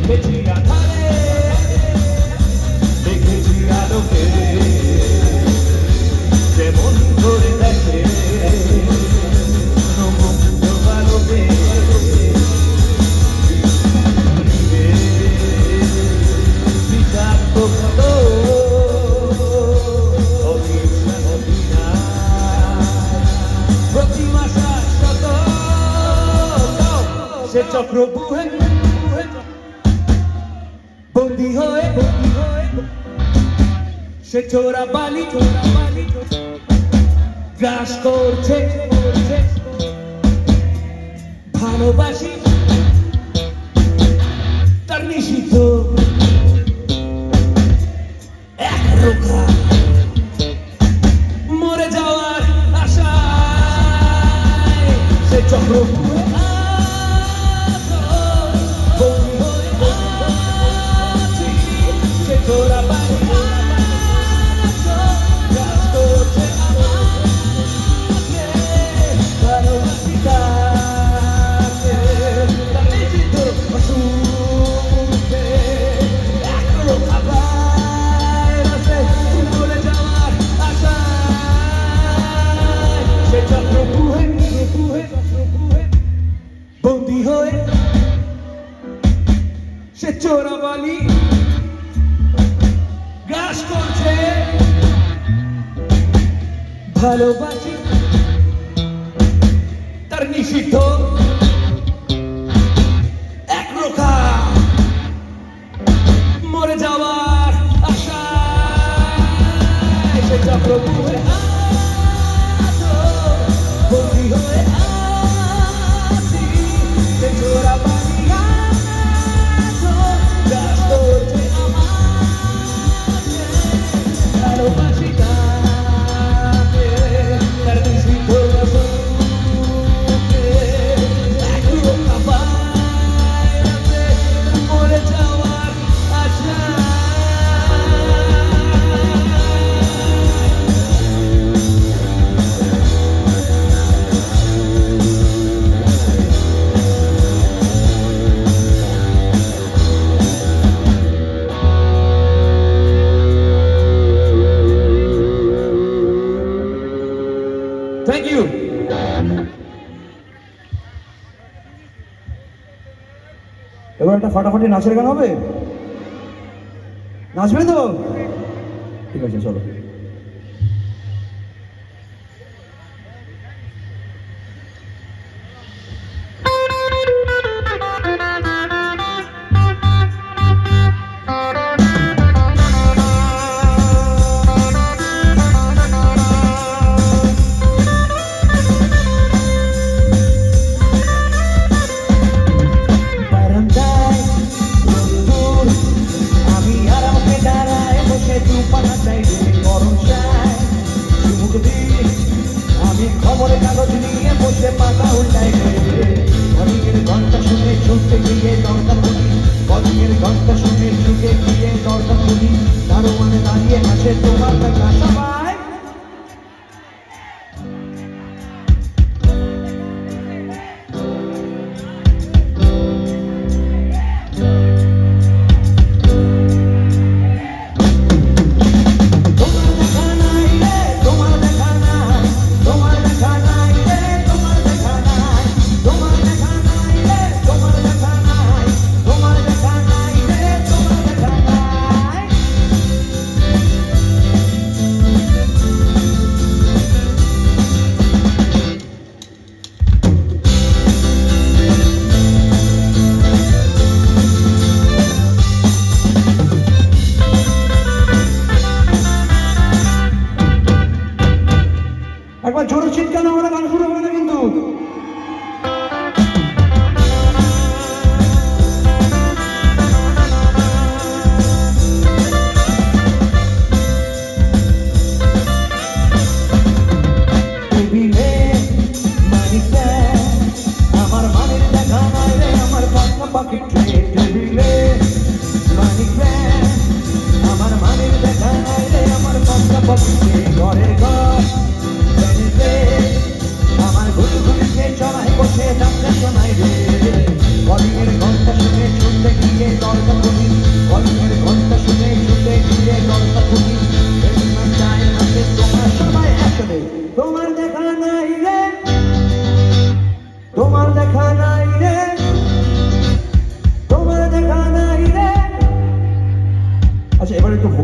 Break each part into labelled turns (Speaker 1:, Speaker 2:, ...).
Speaker 1: দেখেছি আধারে, দেখেছি আলোকে যেমন ধরে দেখে মুগ্ধ বালকে বিষাক্ত কত প্রতিমা শাশ্বত সে চক্র বুহে বন্দী হয়ে সে চোরা বালি গ্রাস করছে ভালোবাসি তার নিষিদ্ধ একরোখা মরে যাওয়ার আশায় সে চক্র সে চোরা বালি বন্দী হয়ে সে চোরাবালি গ্রাস করছে ভালোবাসি তার নিষিদ্ধ একরোখা মরে যাওয়ার আশায় সে চক্রবুহে বন্দী হয়ে আছি সে চোরাবালি গ্রাস করছে ভালোবাসি তাকে তার নিষিদ্ধ একরোখা বাইরে মরে যাওয়ার আশা Thank you. এবার একটা ফাটাফাটি নাচের গান হবে, নাচবে তো? ঠিক আছে, চলো। আমি খবরের কাগজ নিয়ে বসে পাতা উল্টাই কলিংয়ের ঘন্টা শুনে ছুটতে গিয়ে দরকার করি, কলিংয়ের ঘন্টা শুনে ছুটে গিয়ে দরকার করি, তারও মানে দাঁড়িয়ে আছে তোমার দেখা সবাই।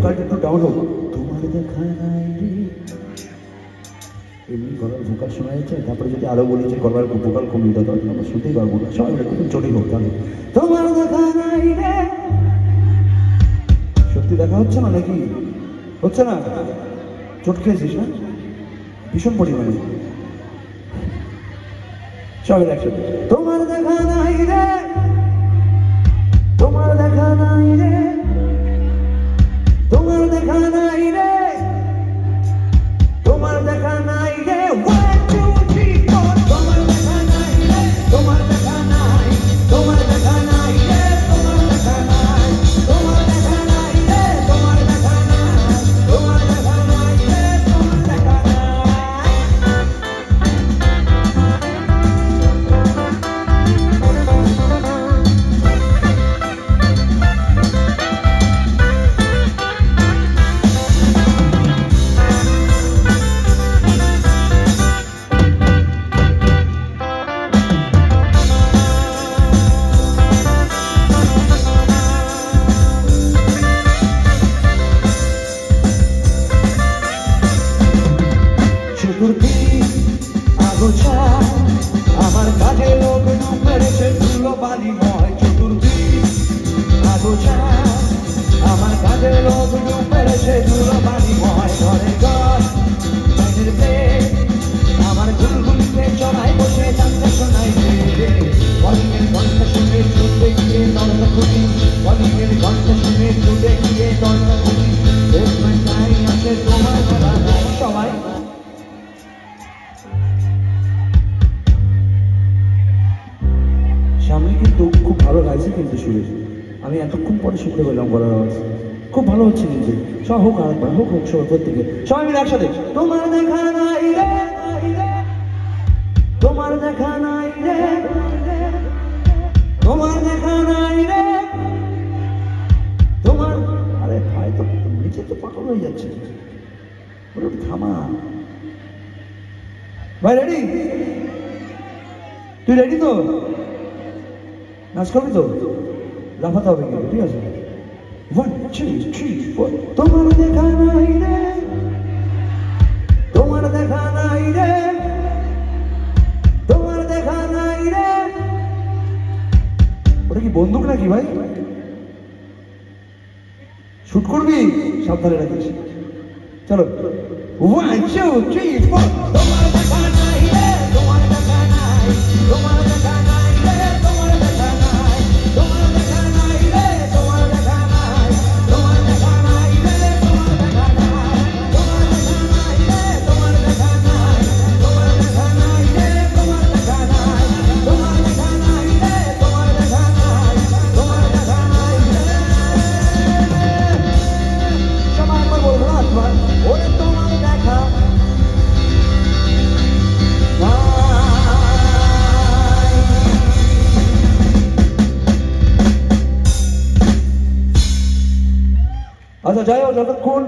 Speaker 1: ভোকালটা একটু ডাউন হোক। তোমার দেখা নাই রে, এমনি গলার ভোকাল শোনা যাচ্ছে। তারপরে যদি আরো বলি যে গলার ভোকাল কমিয়ে দাও তাহলে আমরা শুনতেই পারবো না। সবাই মিলে একটু জোরে হোক তাহলে। তোমার দেখা নাই রে, সত্যি দেখা হচ্ছে না নাকি? হচ্ছে না? চোট খেয়েছিস না ভীষণ পরিমাণে? সবাই একসাথে। তোমার দেখা নাই রে, তোমার দেখা নাই রে, তোমার দেখা নাই রে, তোমার দেখা নাই রে। 1 2 3 4 তোমার দেখা নাই রে, তোমার দেখা নাই, তোমার দেখা নাই রে, তোমার দেখা নাই, তোমার দেখা নাই রে, তোমার দেখা নাই, তোমার দেখা নাই রে, তোমার দেখা নাই। আমার কাজে লোক মেরেছে ধুলো বালিময়। চতুর্দিক আগোছা আমার কাজে লোক মেরেছে ধুলো বালিময়। ঘরে ঘর বাইরের পেট আমার গুলগুলিতে চড়াই বসে জানতে শোনাই রে। কলিংয়ের ঘন্টা শুনে ছুটে গিয়ে দরজা খুলি, কলিংয়ের ঘন্টা শুনে ছুটে গিয়ে দরজা খুলি। নাই আছে তোমার বেলা নাই। সবাই সামনে কিন্তু খুব ভালো গাইছে কিন্তু সুরে। আমি এতক্ষণ পরে শুনতে পেলাম গলার আওয়াজ, খুব ভালো হচ্ছে কিন্তু। সব হোক আরেকবার, হোক হোক সবার প্রত্যেকে, সবাই মিলে একসাথে। তোমার দেখা নাই রে, তোমার দেখা নাই রে, তোমার দেখা নাই রে, তোমার। আরে ভাই তো নিচে তো পাগল হয়ে যাচ্ছে, থামা ভাই। রেডি? তুই রেডি তো? নাচ করবি তো? লাফাতে হবে কিন্তু, ঠিক আছে? 1 2 3 4 তোমার দেখা নাই রে, তোমার দেখা নাই রে, তোমার দেখা নাই রে। ওটা কি বন্দুক নাকি ভাই? শুট করবি? সাবধানে রাখিস। চলো 1 2 3 4 তোমার দেখা নাই রে, তোমার দেখা নাই, তোমার দেখা নাই রে, তোমার দেখা নাই, তোমার দেখা নাই রে, তোমার দেখা নাই, তোমার দেখা নাই রে, তোমার দেখা নাই, তোমার দেখা নাই রে, তোমার দেখা নাই, তোমার দেখা নাই রে, তোমার দেখা নাই, তোমার দেখা নাই রে, তোমার দেখা নাই, তোমার দেখা নাই রে। সবাই একবার বলবো না তোমার, ওরে তোমার দেখা আচ্ছা যাই হোক, যতক্ষণ